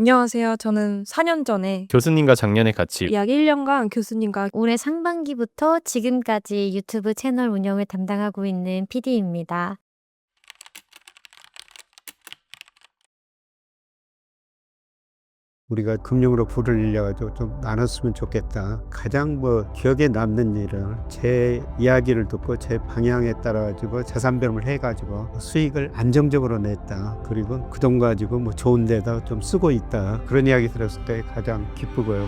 안녕하세요. 저는 4년 전에 교수님과 작년에 같이 약 1년간 교수님과 올해 상반기부터 지금까지 유튜브 채널 운영을 담당하고 있는 PD입니다. 우리가 금융으로 불을 일려가지고 좀 나눴으면 좋겠다. 가장 기억에 남는 일은 제 이야기를 듣고 제 방향에 따라 가지고 자산배분을 해가지고 수익을 안정적으로 냈다. 그리고 그 돈 가지고 좋은 데다 좀 쓰고 있다. 그런 이야기 들었을 때 가장 기쁘고요.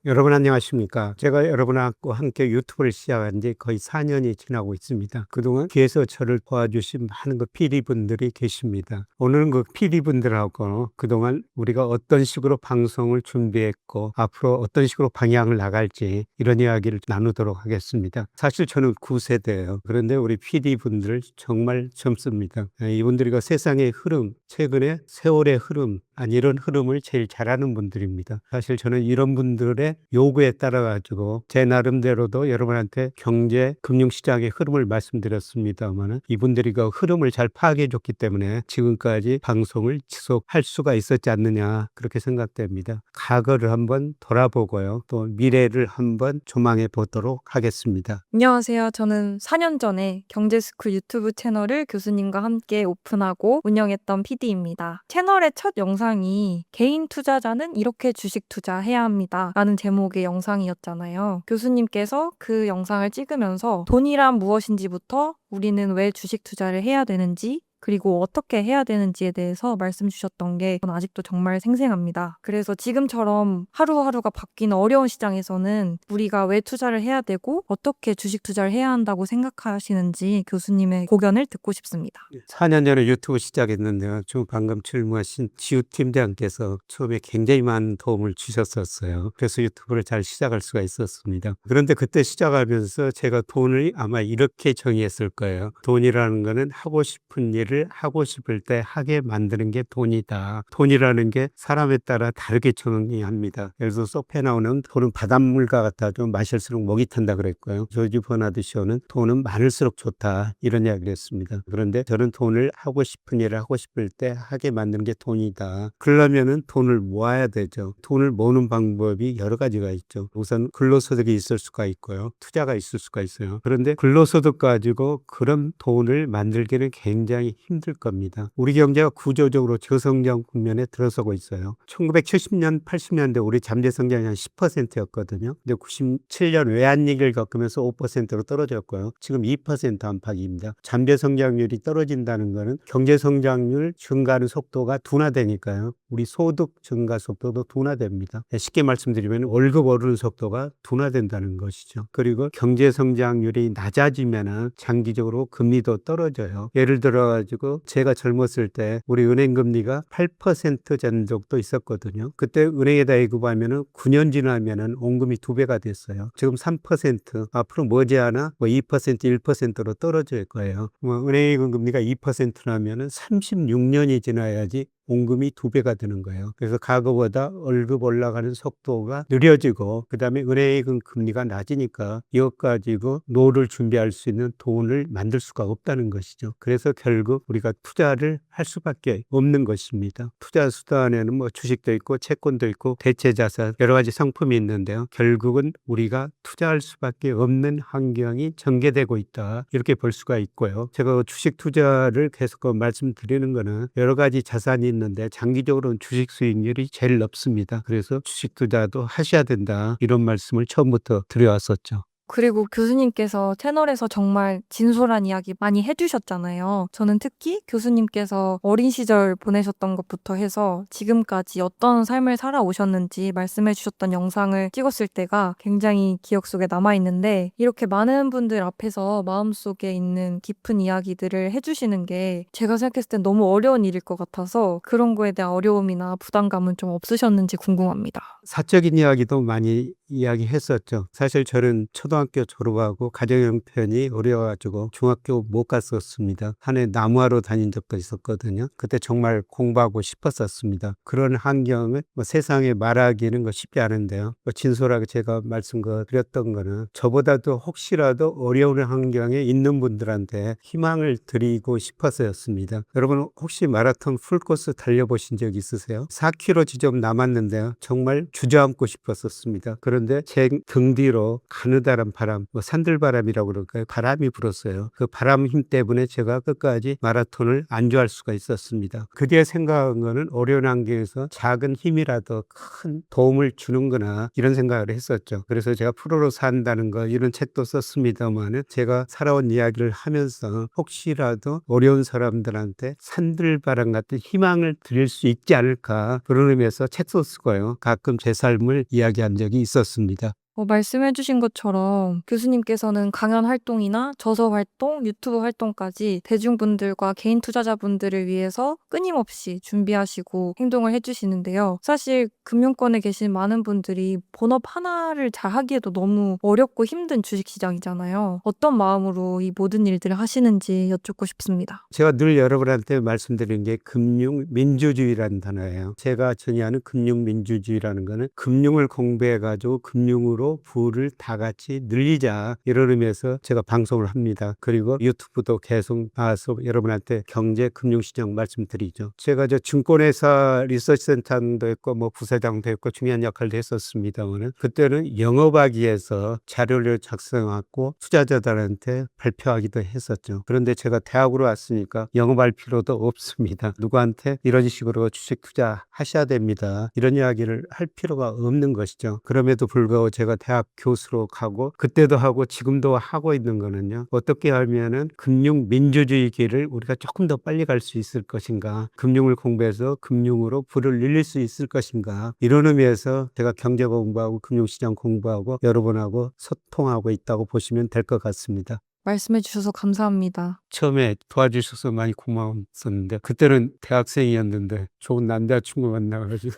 여러분 안녕하십니까? 제가 여러분하고 함께 유튜브를 시작한 지 거의 4년이 지나고 있습니다. 그동안 뒤에서 저를 도와주신 많은 PD분들이 계십니다. 오늘은 그 PD분들하고 그동안 우리가 어떤 식으로 방송을 준비했고 앞으로 어떤 식으로 방향을 나갈지 이런 이야기를 나누도록 하겠습니다. 사실 저는 9세대예요. 그런데 우리 PD분들 정말 젊습니다. 이분들이 그 세상의 흐름, 최근에 세월의 흐름, 이런 흐름을 제일 잘하는 분들입니다. 사실 저는 이런 분들의 요구에 따라 가지고 제 나름대로도 여러분한테 경제, 금융시장의 흐름을 말씀드렸습니다만 이분들이 그 흐름을 잘 파악해 줬기 때문에 지금까지 방송을 지속할 수가 있었지 않느냐 그렇게 생각됩니다. 과거를 한번 돌아보고요. 또 미래를 한번 조망해 보도록 하겠습니다. 안녕하세요. 저는 4년 전에 경제스쿨 유튜브 채널을 교수님과 함께 오픈하고 운영했던 PD입니다. 채널의 첫 영상이 개인 투자자는 이렇게 주식 투자해야 합니다 라는 제목의 영상이었잖아요. 교수님께서 그 영상을 찍으면서 돈이란 무엇인지부터 우리는 왜 주식 투자를 해야 되는지 그리고 어떻게 해야 되는지에 대해서 말씀 주셨던 게 저는 아직도 정말 생생합니다. 그래서 지금처럼 하루하루가 바뀌는 어려운 시장에서는 우리가 왜 투자를 해야 되고 어떻게 주식 투자를 해야 한다고 생각하시는지 교수님의 고견을 듣고 싶습니다. 4년 전에 유튜브 시작했는데요. 지금 방금 출무하신 지우 팀장께서 처음에 굉장히 많은 도움을 주셨었어요. 그래서 유튜브를 잘 시작할 수가 있었습니다. 그런데 그때 시작하면서 제가 돈을 아마 이렇게 정의했을 거예요. 돈이라는 거는 하고 싶은 일을 하고 싶을 때 하게 만드는 게 돈이다. 돈이라는 게 사람에 따라 다르게 정의합니다. 그래서 소페 나오는 돈은 바닷물과 같아 좀 마실수록 목이 탄다 그랬고요. 조지 버나드 쇼는 돈은 많을수록 좋다 이런 이야기를 했습니다. 그런데 저는 돈을 하고 싶은 일을 하고 싶을 때 하게 만드는 게 돈이다. 그러려면은 돈을 모아야 되죠. 돈을 모으는 방법이 여러 가지가 있죠. 우선 근로소득이 있을 수가 있고요. 투자가 있을 수가 있어요. 그런데 근로소득 가지고 그런 돈을 만들기는 굉장히 힘들 겁니다. 우리 경제가 구조적으로 저성장 국면에 들어서고 있어요. 1970년, 80년대 우리 잠재 성장이 한 10%였거든요. 근데 97년 외환위기를 겪으면서 5%로 떨어졌고요. 지금 2% 안팎입니다. 잠재 성장률이 떨어진다는 것은 경제 성장률 증가하는 속도가 둔화되니까요. 우리 소득 증가 속도도 둔화됩니다. 쉽게 말씀드리면 월급 오르는 속도가 둔화된다는 것이죠. 그리고 경제 성장률이 낮아지면 장기적으로 금리도 떨어져요. 예를 들어 가지고 제가 젊었을 때 우리 은행 금리가 8% 전적도 있었거든요. 그때 은행에다 예금하면은 9년 지나면은 원금이 2배가 됐어요. 지금 3% 앞으로 머지않아 2% 1%로 떨어질 거예요. 은행 예금 금리가 2%라면은 36년이 지나야지 원금이 2배가 되는 거예요. 그래서 과거보다 월급 올라가는 속도가 느려지고 그다음에 은행예금 금리가 낮으니까 이것 가지고 노후를 준비할 수 있는 돈을 만들 수가 없다는 것이죠. 그래서 결국 우리가 투자를 할 수밖에 없는 것입니다. 투자 수단에는 주식도 있고 채권도 있고 대체자산 여러 가지 상품이 있는데요. 결국은 우리가 투자할 수밖에 없는 환경이 전개되고 있다. 이렇게 볼 수가 있고요. 제가 주식 투자를 계속 말씀드리는 거는 여러 가지 자산이 있는데 장기적으로는 주식 수익률이 제일 높습니다. 그래서 주식 투자도 하셔야 된다. 이런 말씀을 처음부터 드려왔었죠. 그리고 교수님께서 채널에서 정말 진솔한 이야기 많이 해주셨잖아요. 저는 특히 교수님께서 어린 시절 보내셨던 것부터 해서 지금까지 어떤 삶을 살아오셨는지 말씀해 주셨던 영상을 찍었을 때가 굉장히 기억 속에 남아있는데 이렇게 많은 분들 앞에서 마음속에 있는 깊은 이야기들을 해주시는 게 제가 생각했을 땐 너무 어려운 일일 것 같아서 그런 거에 대한 어려움이나 부담감은 좀 없으셨는지 궁금합니다. 사적인 이야기도 많이 이야기했었죠. 사실 저는 초등학교 졸업하고 가정 형편이 어려워가지고 중학교 못 갔었습니다. 한 해 나무하러 다닌 적도 있었거든요. 그때 정말 공부하고 싶었었습니다. 그런 환경을 세상에 말하기는 쉽지 않은데요. 진솔하게 제가 말씀드렸던 거는 저보다도 혹시라도 어려운 환경에 있는 분들한테 희망을 드리고 싶어서였습니다. 여러분 혹시 마라톤 풀코스 달려보신 적 있으세요? 4km 지점 남았는데요. 정말 주저앉고 싶었었습니다. 그런데 제 등 뒤로 가느다란 바람, 산들바람이라고 그럴까요? 바람이 불었어요. 그 바람 힘 때문에 제가 끝까지 마라톤을 안주할 수가 있었습니다. 그 뒤에 생각한 거는 어려운 환경에서 작은 힘이라도 큰 도움을 주는구나 이런 생각을 했었죠. 그래서 제가 프로로 산다는 거 이런 책도 썼습니다만 제가 살아온 이야기를 하면서 혹시라도 어려운 사람들한테 산들바람 같은 희망을 드릴 수 있지 않을까 그런 의미에서 책도 쓰고요. 가끔 제 삶을 이야기한 적이 있었습니다. 말씀해주신 것처럼 교수님께서는 강연 활동이나 저서 활동, 유튜브 활동까지 대중분들과 개인 투자자분들을 위해서 끊임없이 준비하시고 행동을 해주시는데요. 사실 금융권에 계신 많은 분들이 본업 하나를 잘 하기에도 너무 어렵고 힘든 주식시장이잖아요. 어떤 마음으로 이 모든 일들을 하시는지 여쭙고 싶습니다. 제가 늘 여러분한테 말씀드린 게 금융민주주의라는 단어예요. 제가 전이하는 금융민주주의라는 거는 금융을 공부해가지고 금융으로 부를 다 같이 늘리자 이런 의미에서 제가 방송을 합니다. 그리고 유튜브도 계속 나와서 여러분한테 경제 금융시장 말씀드리죠. 제가 증권회사 리서치센터도 했고 부사장도 했고 중요한 역할도 했었습니다만 그때는 영업하기 위해서 자료를 작성하고 투자자들한테 발표하기도 했었죠. 그런데 제가 대학으로 왔으니까 영업할 필요도 없습니다. 누구한테 이런 식으로 주식 투자하셔야 됩니다. 이런 이야기를 할 필요가 없는 것이죠. 그럼에도 불구하고 제가 대학 교수로 가고 그때도 하고 지금도 하고 있는 거는요. 어떻게 하면은 금융 민주주의 길을 우리가 조금 더 빨리 갈 수 있을 것인가. 금융을 공부해서 금융으로 부를 늘릴 수 있을 것인가. 이런 의미에서 제가 경제 공부하고 금융시장 공부하고 여러분하고 소통하고 있다고 보시면 될 것 같습니다. 말씀해 주셔서 감사합니다. 처음에 도와주셔서 많이 고마웠었는데 그때는 대학생이었는데 좋은 남자친구 만나가지고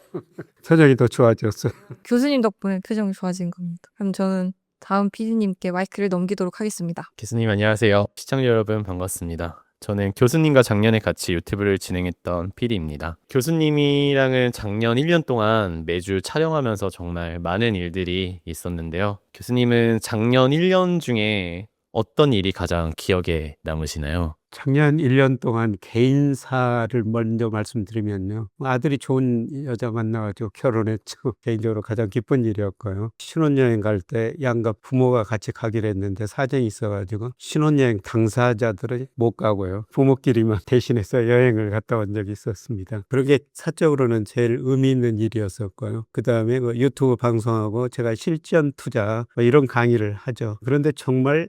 표정이 더 좋아졌어요. 교수님 덕분에 표정이 좋아진 겁니다. 그럼 저는 다음 PD님께 마이크를 넘기도록 하겠습니다. 교수님 안녕하세요. 시청자 여러분 반갑습니다. 저는 교수님과 작년에 같이 유튜브를 진행했던 PD입니다. 교수님이랑은 작년 1년 동안 매주 촬영하면서 정말 많은 일들이 있었는데요. 교수님은 작년 1년 중에 어떤 일이 가장 기억에 남으시나요? 작년 1년 동안 개인사를 먼저 말씀드리면요. 아들이 좋은 여자 만나가지고 결혼했죠. 개인적으로 가장 기쁜 일이었고요. 신혼여행 갈 때 양가 부모가 같이 가기로 했는데 사정이 있어가지고 신혼여행 당사자들은 못 가고요. 부모끼리만 대신해서 여행을 갔다 온 적이 있었습니다. 그렇게 사적으로는 제일 의미 있는 일이었었고요. 그 다음에 유튜브 방송하고 제가 실전 투자 이런 강의를 하죠. 그런데 정말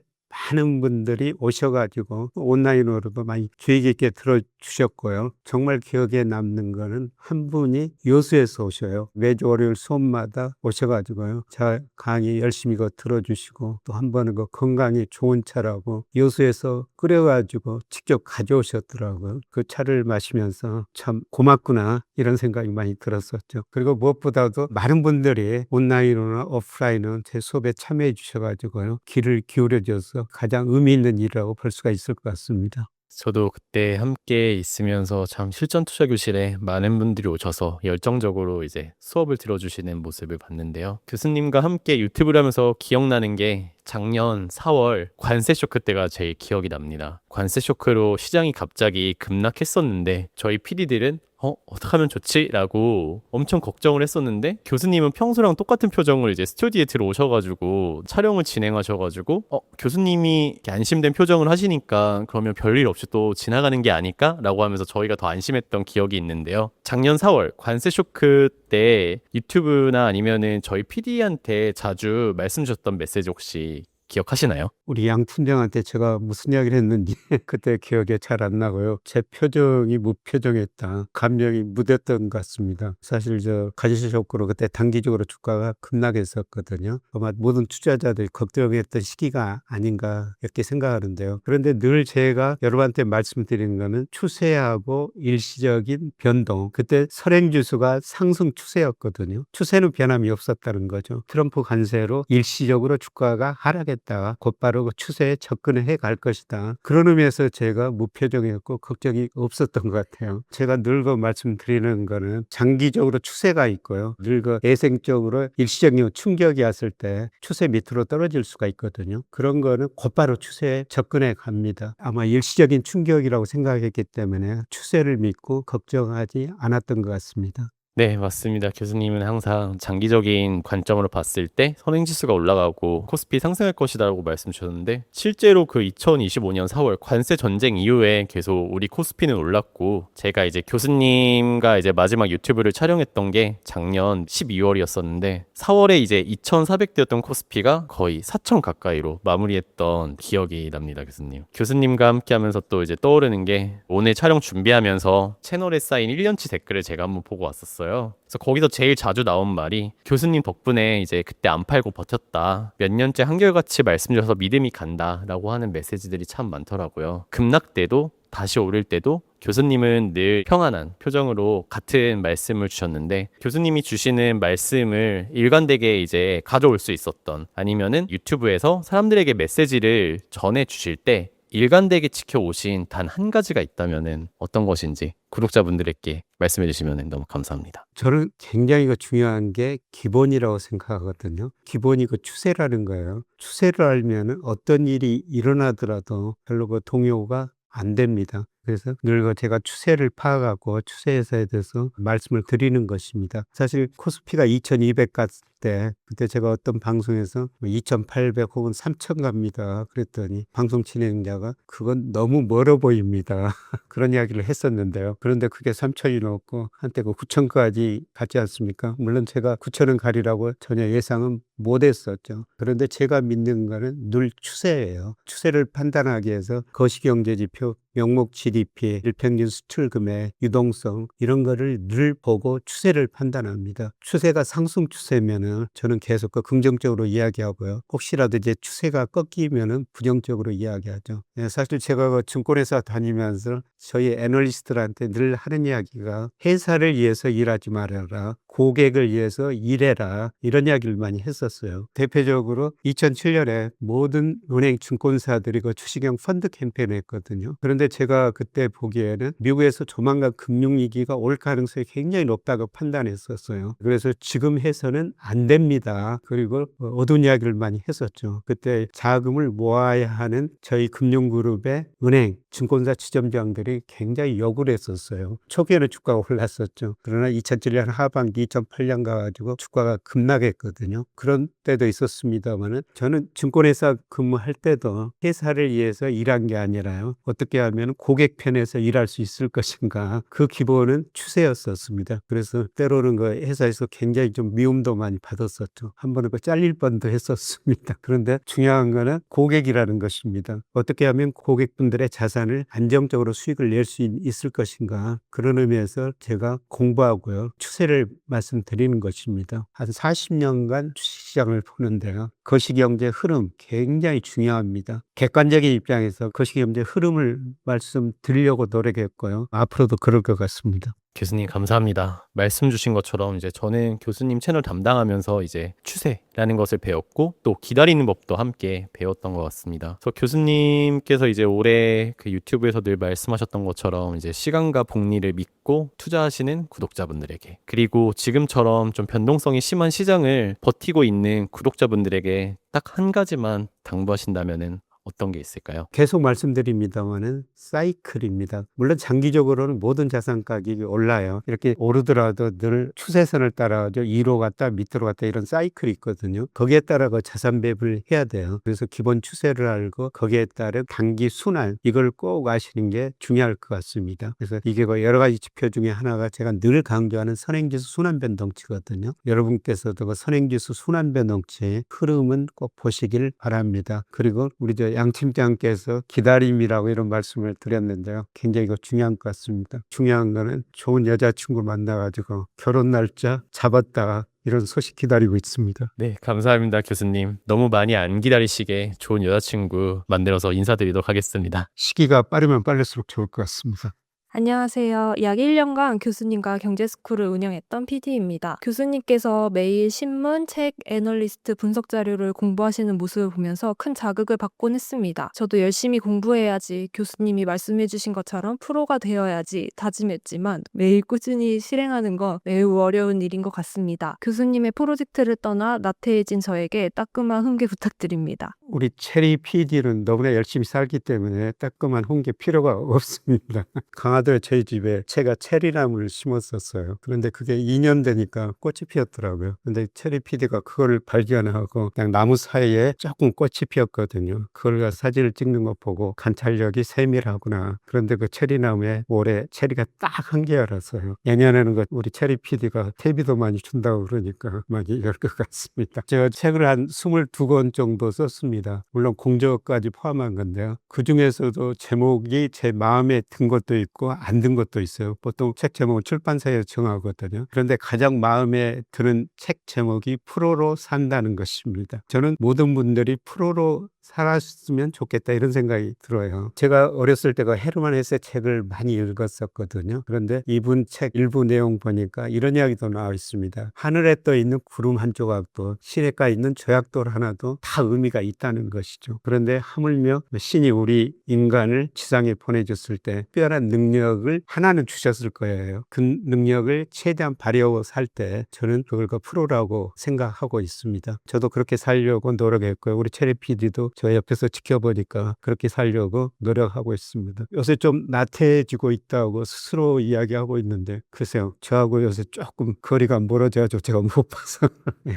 많은 분들이 오셔가지고 온라인으로도 많이 주의 깊게 들어주셨고요. 정말 기억에 남는 거는 한 분이 여수에서 오셔요. 매주 월요일 수업마다 오셔가지고요. 자 강의 열심히 들어주시고 또 한 번은 건강에 좋은 차라고 여수에서 끓여가지고 직접 가져오셨더라고요. 그 차를 마시면서 참 고맙구나 이런 생각이 많이 들었었죠. 그리고 무엇보다도 많은 분들이 온라인이나 오프라인은 제 수업에 참여해 주셔가지고요. 귀를 기울여줘서 가장 의미 있는 일이라고 볼 수가 있을 것 같습니다. 저도 그때 함께 있으면서 참 실전 투자 교실에 많은 분들이 오셔서 열정적으로 이제 수업을 들어주시는 모습을 봤는데요. 교수님과 함께 유튜브를 하면서 기억나는 게 작년 4월 관세 쇼크 때가 제일 기억이 납니다. 관세 쇼크로 시장이 갑자기 급락했었는데 저희 PD들은 어떡하면 좋지? 라고 엄청 걱정을 했었는데 교수님은 평소랑 똑같은 표정을 이제 스튜디오에 들어오셔가지고 촬영을 진행하셔가지고 교수님이 이렇게 안심된 표정을 하시니까 그러면 별일 없이 또 지나가는 게 아닐까? 라고 하면서 저희가 더 안심했던 기억이 있는데요. 작년 4월 관세 쇼크 때 유튜브나 아니면은 저희 PD한테 자주 말씀 주셨던 메시지 혹시 기억하시나요? 우리 양 팀장한테 제가 무슨 이야기를 했는지 그때 기억이 잘 안 나고요. 제 표정이 무표정했다. 감정이 묻었던 것 같습니다. 사실 저 가시적으로 그때 단기적으로 주가가 급락했었거든요. 아마 모든 투자자들이 걱정했던 시기가 아닌가 이렇게 생각하는데요. 그런데 늘 제가 여러분한테 말씀드리는 거는 추세하고 일시적인 변동. 그때 선행지수가 상승 추세였거든요. 추세는 변함이 없었다는 거죠. 트럼프 관세로 일시적으로 주가가 하락했다가 곧바로 그 추세에 접근해 갈 것이다. 그런 의미에서 제가 무표정이었고 걱정이 없었던 것 같아요. 제가 늘 그 말씀드리는 거는 장기적으로 추세가 있고요. 늘 그 예생적으로 일시적인 충격이 왔을 때 추세 밑으로 떨어질 수가 있거든요. 그런 거는 곧바로 추세에 접근해 갑니다. 아마 일시적인 충격이라고 생각했기 때문에 추세를 믿고 걱정하지 않았던 것 같습니다. 네, 맞습니다. 교수님은 항상 장기적인 관점으로 봤을 때 선행지수가 올라가고 코스피 상승할 것이다라고 말씀 주셨는데 실제로 그 2025년 4월 관세 전쟁 이후에 계속 우리 코스피는 올랐고 제가 이제 교수님과 이제 마지막 유튜브를 촬영했던 게 작년 12월이었었는데 4월에 이제 2,400대였던 코스피가 거의 4,000 가까이로 마무리했던 기억이 납니다, 교수님. 교수님과 함께 하면서 또 이제 떠오르는 게 오늘 촬영 준비하면서 채널에 쌓인 1년치 댓글을 제가 한번 보고 왔었어요. 그래서 거기서 제일 자주 나온 말이 교수님 덕분에 이제 그때 안 팔고 버텼다. 몇 년째 한결같이 말씀 주셔서 믿음이 간다라고 하는 메시지들이 참 많더라고요. 급락 때도 다시 오를 때도 교수님은 늘 평안한 표정으로 같은 말씀을 주셨는데 교수님이 주시는 말씀을 일관되게 이제 가져올 수 있었던 아니면은 유튜브에서 사람들에게 메시지를 전해 주실 때 일관되게 지켜오신 단 한 가지가 있다면은 어떤 것인지 구독자분들에게 말씀해 주시면 너무 감사합니다. 저는 굉장히 그 중요한 게 기본이라고 생각하거든요. 기본이 그 추세라는 거예요. 추세를 알면은 어떤 일이 일어나더라도 별로 그 동요가 안 됩니다. 그래서 늘 제가 추세를 파악하고 추세에 대해서 말씀을 드리는 것입니다. 사실 코스피가 2200 갔을 때 그때 제가 어떤 방송에서 2800 혹은 3000 갑니다. 그랬더니 방송 진행자가 그건 너무 멀어 보입니다. 그런 이야기를 했었는데요. 그런데 그게 3000이 넘고 한때 그 9000까지 갔지 않습니까? 물론 제가 9000은 가리라고 전혀 예상은 못했었죠. 그런데 제가 믿는 거는 늘 추세예요. 추세를 판단하기 위해서 거시경제지표, 명목 GDP, 일평균 수출 금액, 유동성 이런 거를 늘 보고 추세를 판단합니다. 추세가 상승 추세면은 저는 계속 그 긍정적으로 이야기하고요. 혹시라도 이제 추세가 꺾이면은 부정적으로 이야기하죠. 사실 제가 그 증권회사 다니면서 저희 애널리스트들한테 늘 하는 이야기가 회사를 위해서 일하지 말아라. 고객을 위해서 일해라. 이런 이야기를 많이 했었어요. 대표적으로 2007년에 모든 은행 증권사들이 그 주식형 펀드 캠페인을 했거든요. 그런데 제가 그때 보기에는 미국에서 조만간 금융위기가 올 가능성이 굉장히 높다고 판단했었어요. 그래서 지금 해서는 안 됩니다. 그리고 어두운 이야기를 많이 했었죠. 그때 자금을 모아야 하는 저희 금융그룹의 은행, 증권사 지점장들이 굉장히 욕을 했었어요. 초기에는 주가가 올랐었죠. 그러나 2007년 하반기 2008년 가가지고 주가가 급락했거든요. 그런 때도 있었습니다만은 저는 증권회사 근무할 때도 회사를 위해서 일한 게 아니라요. 어떻게 하면 고객 편에서 일할 수 있을 것인가. 그 기본은 추세였었습니다. 그래서 때로는 그 회사에서 굉장히 좀 미움도 많이 받았었죠. 한 번은 그 잘릴 뻔도 했었습니다. 그런데 중요한 거는 고객이라는 것입니다. 어떻게 하면 고객분들의 자산을 안정적으로 수익을 낼 수 있을 것인가. 그런 의미에서 제가 공부하고요. 추세를 말씀드리는 것입니다. 한 40년간 주식시장을 보는데요. 거시경제 흐름 굉장히 중요합니다. 객관적인 입장에서 거시경제 흐름을 말씀드리려고 노력했고요. 앞으로도 그럴 것 같습니다. 교수님 감사합니다. 말씀 주신 것처럼 이제 저는 교수님 채널 담당하면서 이제 추세라는 것을 배웠고 또 기다리는 법도 함께 배웠던 것 같습니다. 그래서 교수님께서 이제 올해 그 유튜브에서 늘 말씀하셨던 것처럼 이제 시간과 복리를 믿고 투자하시는 구독자분들에게 그리고 지금처럼 좀 변동성이 심한 시장을 버티고 있는 구독자분들에게 딱 한 가지만 당부하신다면은 어떤 게 있을까요? 계속 말씀드립니다마는 사이클입니다. 물론 장기적으로는 모든 자산 가격이 올라요. 이렇게 오르더라도 늘 추세선을 따라 2로 갔다 밑으로 갔다 이런 사이클이 있거든요. 거기에 따라 그 자산 배분을 해야 돼요. 그래서 기본 추세를 알고 거기에 따른 단기 순환 이걸 꼭 아시는 게 중요할 것 같습니다. 그래서 이게 그 여러 가지 지표 중에 하나가 제가 늘 강조하는 선행지수 순환 변동치거든요. 여러분께서도 그 선행지수 순환 변동치의 흐름은 꼭 보시길 바랍니다. 그리고 우리 양 팀장께서 기다림이라고 이런 말씀을 드렸는데요. 굉장히 이거 중요한 것 같습니다. 중요한 거는 좋은 여자친구 만나가지고 결혼 날짜 잡았다가 이런 소식 기다리고 있습니다. 네, 감사합니다, 교수님. 너무 많이 안 기다리시게 좋은 여자친구 만들어서 인사드리도록 하겠습니다. 시기가 빠르면 빠를수록 좋을 것 같습니다. 안녕하세요. 약 1년간 교수님과 경제스쿨을 운영했던 PD입니다. 교수님께서 매일 신문, 책, 애널리스트 분석 자료를 공부하시는 모습을 보면서 큰 자극을 받곤 했습니다. 저도 열심히 공부해야지, 교수님이 말씀해주신 것처럼 프로가 되어야지 다짐했지만 매일 꾸준히 실행하는 건 매우 어려운 일인 것 같습니다. 교수님의 프로젝트를 떠나 나태해진 저에게 따끔한 훈계 부탁드립니다. 우리 체리 PD는 너무나 열심히 살기 때문에 따끔한 훈계 필요가 없습니다. 강화도에 저희 집에 제가 체리나무를 심었었어요. 그런데 그게 2년 되니까 꽃이 피었더라고요. 근데 체리 PD가 그걸 발견하고 그냥 나무 사이에 조금 꽃이 피었거든요. 그걸 사진을 찍는 거 보고 관찰력이 세밀하구나. 그런데 그 체리나무에 올해 체리가 딱 한 개라서요. 내년에는 그 우리 체리 PD가 퇴비도 많이 준다고 그러니까 많이 이럴 것 같습니다. 제가 책을 한 22권 정도 썼습니다. 물론 공저까지 포함한 건데요. 그 중에서도 제목이 제 마음에 든 것도 있고 안 든 것도 있어요. 보통 책 제목은 출판사에서 정하거든요. 그런데 가장 마음에 드는 책 제목이 프로로 산다는 것입니다. 저는 모든 분들이 프로로 살았으면 좋겠다 이런 생각이 들어요. 제가 어렸을 때 그 헤르만 헤세 책을 많이 읽었었거든요. 그런데 이분 책 일부 내용 보니까 이런 이야기도 나와 있습니다. 하늘에 떠 있는 구름 한 조각도 시냇가에 있는 조약돌 하나도 다 의미가 있다는 것이죠. 그런데 하물며 신이 우리 인간을 지상에 보내줬을 때 특별한 능력을 하나는 주셨을 거예요. 그 능력을 최대한 발휘하고 살 때 저는 그걸 그 프로라고 생각하고 있습니다. 저도 그렇게 살려고 노력했고요. 우리 체리 PD도 저 옆에서 지켜보니까 그렇게 살려고 노력하고 있습니다. 요새 좀 나태해지고 있다고 스스로 이야기하고 있는데 글쎄요. 저하고 요새 조금 거리가 멀어져가지고 제가 못 봐서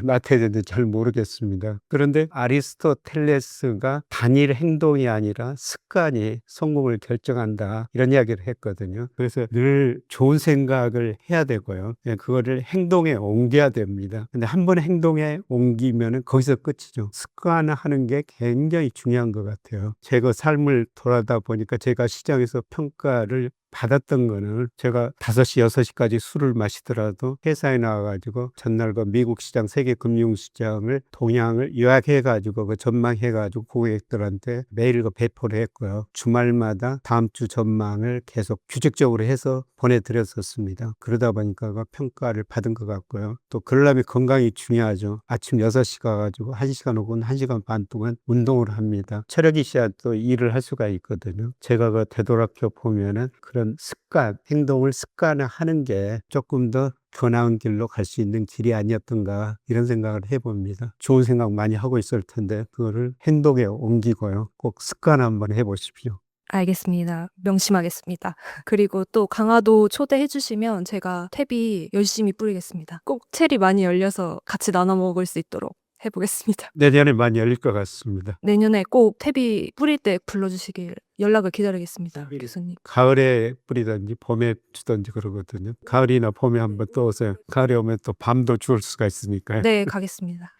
나태해졌는지 잘 모르겠습니다. 그런데 아리스토텔레스가 단일 행동이 아니라 습관이 성공을 결정한다 이런 이야기를 했거든요. 그래서 늘 좋은 생각을 해야 되고요. 그거를 행동에 옮겨야 됩니다. 근데 한 번 행동에 옮기면 거기서 끝이죠. 습관화하는 게 굉장히 중요한 것 같아요. 제가 삶을 돌아다 보니까 제가 시장에서 평가를 받았던 거는 제가 5시, 6시까지 술을 마시더라도 회사에 나와가지고 전날 그 미국 시장, 세계 금융시장을 동향을 요약해가지고 그 전망해가지고 고객들한테 매일 그 배포를 했고요. 주말마다 다음 주 전망을 계속 규칙적으로 해서 보내드렸었습니다. 그러다 보니까 그 평가를 받은 것 같고요. 또 그러려면 건강이 중요하죠. 아침 6시 가가지고 1시간 혹은 1시간 반 동안 운동을 합니다. 체력이 있어야 또 일을 할 수가 있거든요. 제가 그 되돌아켜 보면은 그런 습관, 행동을 습관화하는 게 조금 더 나은 길로 갈 수 있는 길이 아니었던가 이런 생각을 해봅니다. 좋은 생각 많이 하고 있을 텐데 그거를 행동에 옮기고요. 꼭 습관 한번 해보십시오. 알겠습니다. 명심하겠습니다. 그리고 또 강화도 초대해 주시면 제가 퇴비 열심히 뿌리겠습니다. 꼭 체리 많이 열려서 같이 나눠 먹을 수 있도록 해보겠습니다. 내년에 많이 열릴 것 같습니다. 내년에 꼭 퇴비 뿌릴 때 불러주시길 연락을 기다리겠습니다. 교수님. 가을에 뿌리든지 봄에 주든지 그러거든요. 가을이나 봄에 한번 또 오세요. 가을에 오면 또 밤도 주울 수가 있으니까요. 네, 가겠습니다.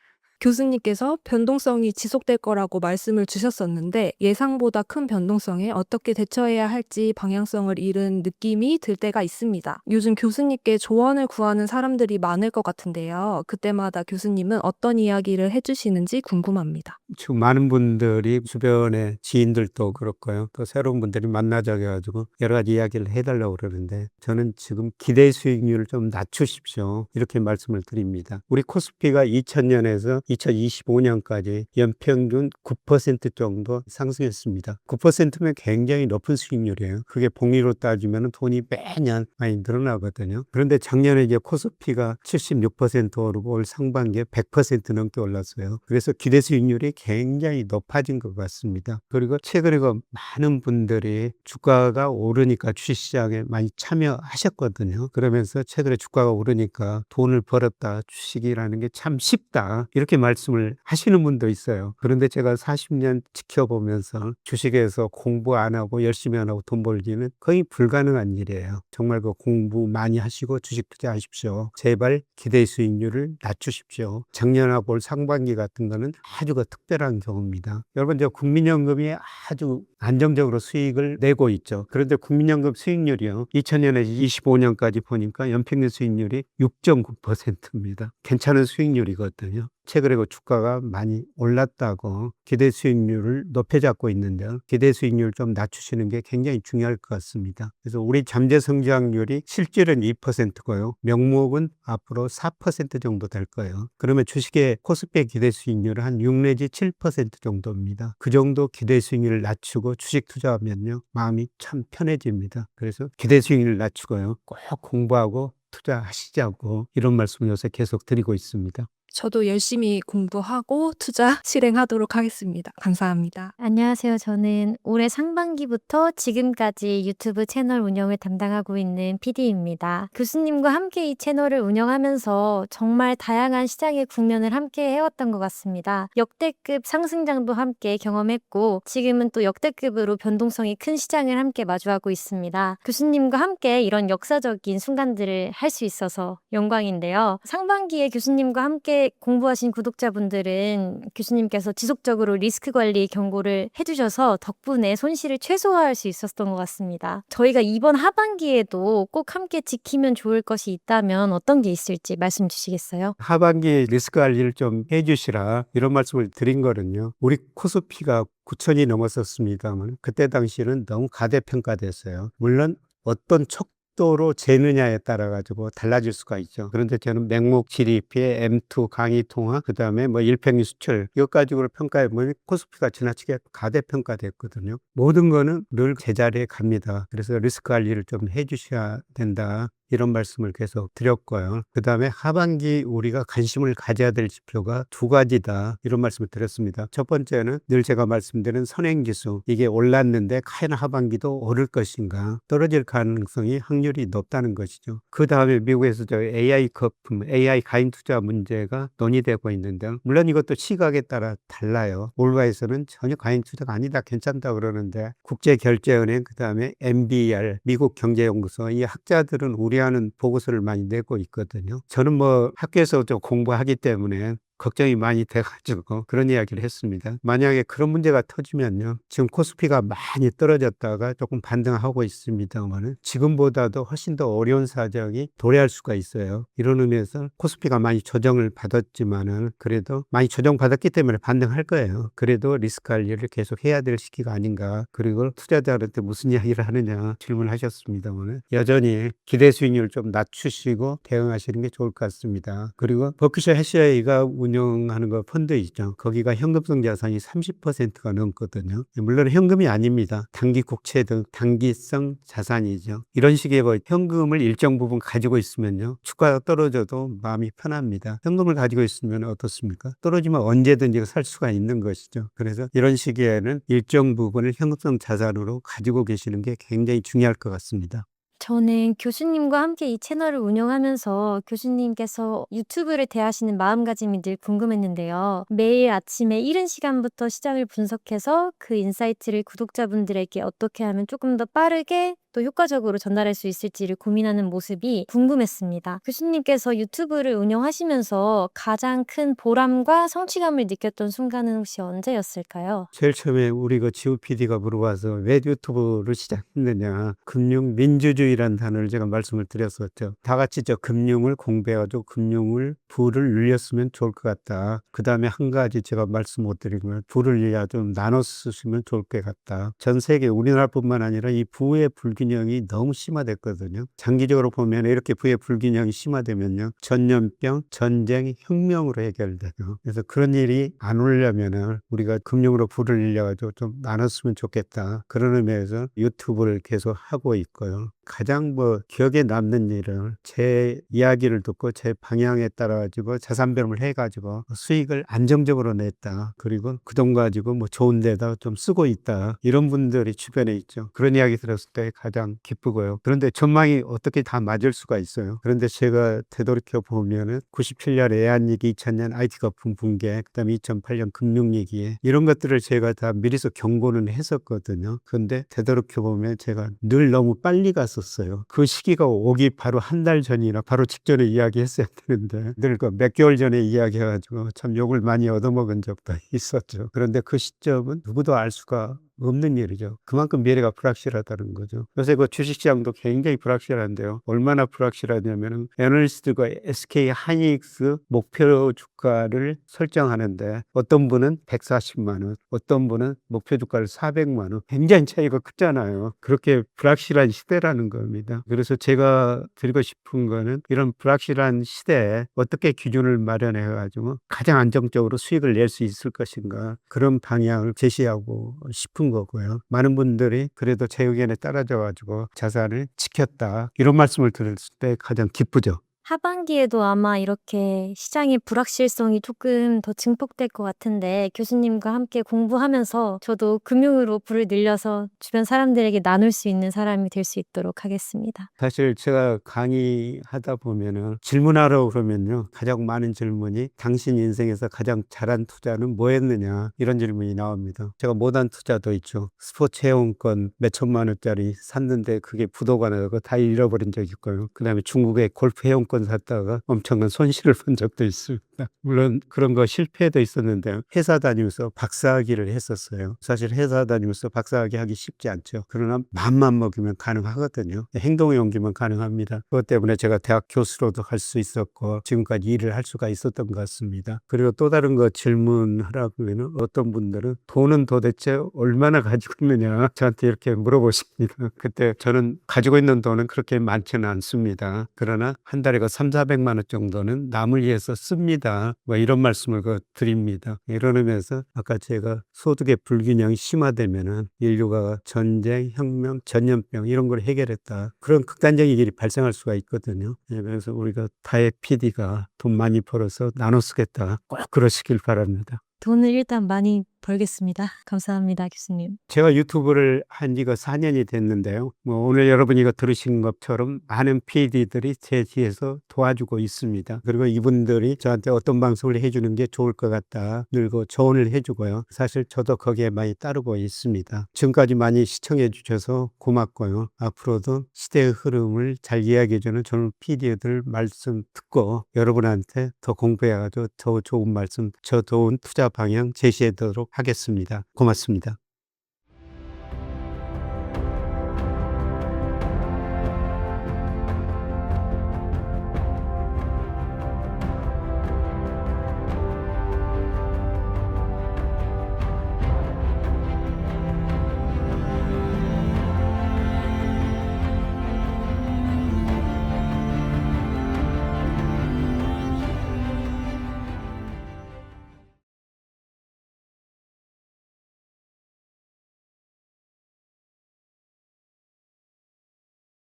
교수님께서 변동성이 지속될 거라고 말씀을 주셨었는데 예상보다 큰 변동성에 어떻게 대처해야 할지 방향성을 잃은 느낌이 들 때가 있습니다. 요즘 교수님께 조언을 구하는 사람들이 많을 것 같은데요. 그때마다 교수님은 어떤 이야기를 해주시는지 궁금합니다. 지금 많은 분들이 주변에 지인들도 그렇고요. 또 새로운 분들이 만나자고 해가지고 여러 가지 이야기를 해달라고 그러는데 저는 지금 기대 수익률을 좀 낮추십시오. 이렇게 말씀을 드립니다. 우리 코스피가 2000년에서 2025년까지 연평균 9% 정도 상승했습니다. 9%면 굉장히 높은 수익률이에요. 그게 복리로 따지면 돈이 매년 많이 늘어나거든요. 그런데 작년에 이제 코스피가 76% 오르고 올 상반기에 100% 넘게 올랐어요. 그래서 기대 수익률이 굉장히 높아진 것 같습니다. 그리고 최근에 그 많은 분들이 주가가 오르니까 주식시장에 많이 참여하셨거든요. 그러면서 최근에 주가가 오르니까 돈을 벌었다. 주식이라는 게 참 쉽다. 이렇게 말씀을 하시는 분도 있어요. 그런데 제가 40년 지켜보면서 주식에서 공부 안 하고 열심히 안 하고 돈 벌기는 거의 불가능한 일이에요. 정말 그 공부 많이 하시고 주식 투자하십시오. 제발 기대 수익률을 낮추십시오. 작년하고 올 상반기 같은 거는 아주 그 특별한 경우입니다. 여러분, 저 국민연금이 아주 안정적으로 수익을 내고 있죠. 그런데 국민연금 수익률이요. 2000년에서 25년까지 보니까 연평균 수익률이 6.9%입니다. 괜찮은 수익률이거든요. 최근에 그 주가가 많이 올랐다고 기대 수익률을 높여 잡고 있는데 기대 수익률을 좀 낮추시는 게 굉장히 중요할 것 같습니다. 그래서 우리 잠재 성장률이 실질은 2%고요. 명목은 앞으로 4% 정도 될 거예요. 그러면 주식의 코스피 기대 수익률은 한 6 내지 7% 정도입니다. 그 정도 기대 수익률을 낮추고 주식 투자하면요. 마음이 참 편해집니다. 그래서 기대 수익률을 낮추고요. 꼭 공부하고 투자하시자고 이런 말씀 요새 계속 드리고 있습니다. 저도 열심히 공부하고 투자 실행하도록 하겠습니다. 감사합니다. 안녕하세요. 저는 올해 상반기부터 지금까지 유튜브 채널 운영을 담당하고 있는 PD입니다. 교수님과 함께 이 채널을 운영하면서 정말 다양한 시장의 국면을 함께 해왔던 것 같습니다. 역대급 상승장도 함께 경험했고 지금은 또 역대급으로 변동성이 큰 시장을 함께 마주하고 있습니다. 교수님과 함께 이런 역사적인 순간들을 할 수 있어서 영광인데요. 상반기에 교수님과 함께 공부하신 구독자분들은 교수님께서 지속적으로 리스크 관리 경고를 해주셔서 덕분에 손실을 최소화할 수 있었던 것 같습니다. 저희가 이번 하반기에도 꼭 함께 지키면 좋을 것이 있다면 어떤 게 있을지 말씀 주시겠어요? 하반기 리스크 관리를 좀 해주시라 이런 말씀을 드린 거는요. 우리 코스피가 9천이 넘었었습니다만 그때 당시에는 너무 가대평가됐어요. 물론 어떤 도로 재느냐에 따라 가지고 달라질 수가 있죠. 그런데 저는 맹목 GDP의 M2 강의 통화, 그 다음에 뭐 일평균 수출 이것 가지고 평가해 보면 코스피가 지나치게 가대평가됐거든요. 모든 거는 늘 제자리에 갑니다. 그래서 리스크 관리를 좀 해주셔야 된다. 이런 말씀을 계속 드렸고요. 그 다음에 하반기 우리가 관심을 가져야 될 지표가 두 가지다. 이런 말씀을 드렸습니다. 첫 번째는 늘 제가 말씀드린 선행지수. 이게 올랐는데 과연 하반기도 오를 것인가. 떨어질 가능성이 확률이 높다는 것이죠. 그 다음에 미국에서 저 AI 거품, AI 가임 투자 문제가 논의되고 있는데 물론 이것도 시각에 따라 달라요. 몰바에서는 전혀 가임 투자가 아니다. 괜찮다 그러는데 국제결제은행, 그 다음에 MBR, 미국 경제연구소 이 학자들은 우리하는 보고서를 많이 내고 있거든요. 저는 뭐 학교에서 좀 공부하기 때문에 걱정이 많이 돼가지고 그런 이야기를 했습니다. 만약에 그런 문제가 터지면요. 지금 코스피가 많이 떨어졌다가 조금 반등하고 있습니다만 지금보다도 훨씬 더 어려운 사정이 도래할 수가 있어요. 이런 의미에서 코스피가 많이 조정을 받았지만은 그래도 많이 조정받았기 때문에 반등할 거예요. 그래도 리스크 관리를 계속 해야 될 시기가 아닌가. 그리고 투자자한테 무슨 이야기를 하느냐 질문하셨습니다만 여전히 기대 수익률 좀 낮추시고 대응하시는 게 좋을 것 같습니다. 그리고 버크셔 해셔웨이가 운영하는 거 펀드 있죠. 거기가 현금성 자산이 30%가 넘거든요. 물론 현금이 아닙니다. 단기 국채 등 단기성 자산이죠. 이런 식의 뭐 현금을 일정 부분 가지고 있으면요. 주가가 떨어져도 마음이 편합니다. 현금을 가지고 있으면 어떻습니까? 떨어지면 언제든지 살 수가 있는 것이죠. 그래서 이런 시기에는 일정 부분을 현금성 자산으로 가지고 계시는 게 굉장히 중요할 것 같습니다. 저는 교수님과 함께 이 채널을 운영하면서 교수님께서 유튜브를 대하시는 마음가짐이 늘 궁금했는데요. 매일 아침에 이른 시간부터 시장을 분석해서 그 인사이트를 구독자분들에게 어떻게 하면 조금 더 빠르게 또 효과적으로 전달할 수 있을지를 고민하는 모습이 궁금했습니다. 교수님께서 유튜브를 운영하시면서 가장 큰 보람과 성취감을 느꼈던 순간은 혹시 언제였을까요? 제일 처음에 우리 그 지우 PD가 물어봐서 왜 유튜브를 시작했느냐. 금융 민주주의 금융이라는 단어를 제가 말씀을 드렸었죠. 다 같이 저 금융을 공부해가지고 금융을 부를 늘렸으면 좋을 것 같다. 그 다음에 한 가지 제가 말씀 못 드린 건 부를 늘려 좀 나눠 쓰시면 좋을 것 같다. 전 세계 우리나라뿐만 아니라 이 부의 불균형이 너무 심화됐거든요. 장기적으로 보면 이렇게 부의 불균형이 심화되면요. 전염병, 전쟁, 혁명으로 해결돼요. 그래서 그런 일이 안 오려면은 우리가 금융으로 부를 늘려가지고 좀 나눴으면 좋겠다. 그런 의미에서 유튜브를 계속 하고 있고요. 가장 기억에 남는 일은 제 이야기를 듣고 제 방향에 따라 가지고 자산배분을 해가지고 수익을 안정적으로 냈다. 그리고 그 돈 가지고 좋은 데다 좀 쓰고 있다. 이런 분들이 주변에 있죠. 그런 이야기 들었을 때 가장 기쁘고요. 그런데 전망이 어떻게 다 맞을 수가 있어요. 그런데 제가 되돌이켜 보면은 97년 외환위기, 2000년 IT 거품 붕괴, 그다음에 2008년 금융위기에 이런 것들을 제가 다 미리서 경고는 했었거든요. 그런데 되돌이켜 보면 제가 늘 너무 빨리 갔었어요. 그 시기가 오기 바로 한 달 전이나 바로 직전에 이야기했어야 되는데 늘 몇 개월 전에 이야기해가지고 참 욕을 많이 얻어먹은 적도 있었죠. 그런데 그 시점은 누구도 알 수가 없는 일이죠. 그만큼 미래가 불확실하다는 거죠. 요새 주식시장도 굉장히 불확실한데요. 얼마나 불확실하냐면은 애널리스트가 SK 하이닉스 목표 주가를 설정하는데 어떤 분은 140만 원, 어떤 분은 목표 주가를 400만 원. 굉장히 차이가 크잖아요. 그렇게 불확실한 시대라는 겁니다. 그래서 제가 드리고 싶은 거는 이런 불확실한 시대에 어떻게 기준을 마련해 가지고 가장 안정적으로 수익을 낼 수 있을 것인가 그런 방향을 제시하고 싶은 거고요. 많은 분들이 그래도 제 의견에 따라져 가지고 자산을 지켰다. 이런 말씀을 들을 때 가장 기쁘죠. 하반기에도 아마 이렇게 시장의 불확실성이 조금 더 증폭될 것 같은데 교수님과 함께 공부하면서 저도 금융으로 불을 늘려서 주변 사람들에게 나눌 수 있는 사람이 될 수 있도록 하겠습니다. 사실 제가 강의하다 보면은 질문하라고 그러면요. 가장 많은 질문이 당신 인생에서 가장 잘한 투자는 뭐였느냐 이런 질문이 나옵니다. 제가 못한 투자도 있죠. 스포츠 회원권 몇 천만 원짜리 샀는데 그게 부도가 나고 다 잃어버린 적이 있고요. 그다음에 중국의 골프 회원권 샀다가 엄청난 손실을 본 적도 있습니다. 물론 그런 거 실패도 있었는데 회사 다니면서 박사학위를 했었어요. 사실 회사 다니면서 박사학위 하기 쉽지 않죠. 그러나 마음만 먹으면 가능하거든요. 행동에 옮기면 가능합니다. 그것 때문에 제가 대학 교수로도 할 수 있었고 지금까지 일을 할 수가 있었던 것 같습니다. 그리고 또 다른 거 질문하라고 하면 어떤 분들은 돈은 도대체 얼마나 가지고 있느냐 저한테 이렇게 물어보십니다. 그때 저는 가지고 있는 돈은 그렇게 많지는 않습니다. 그러나 한 달에 300~400만 원 정도는 남을 위해서 씁니다. 이런 말씀을 드립니다. 이런 의미에서 아까 제가 소득의 불균형이 심화되면은 인류가 전쟁, 혁명, 전염병 이런 걸 해결했다. 그런 극단적인 일이 발생할 수가 있거든요. 그래서 우리가 다혜 PD가 돈 많이 벌어서 나눠 쓰겠다. 꼭 그러시길 바랍니다. 돈을 일단 많이 벌겠습니다. 감사합니다, 교수님. 제가 유튜브를 한 지가 4년이 됐는데요. 오늘 여러분이 이거 들으신 것처럼 많은 PD들이 제 뒤에서 도와주고 있습니다. 그리고 이분들이 저한테 어떤 방송을 해주는 게 좋을 것 같다. 늘고 조언을 해주고요. 사실 저도 거기에 많이 따르고 있습니다. 지금까지 많이 시청해 주셔서 고맙고요. 앞으로도 시대의 흐름을 잘 이야기해주는 저는 PD들 말씀 듣고 여러분한테 더 공부해가지고 더 좋은 말씀, 더 좋은 투자 방향 제시하도록 하겠습니다. 고맙습니다.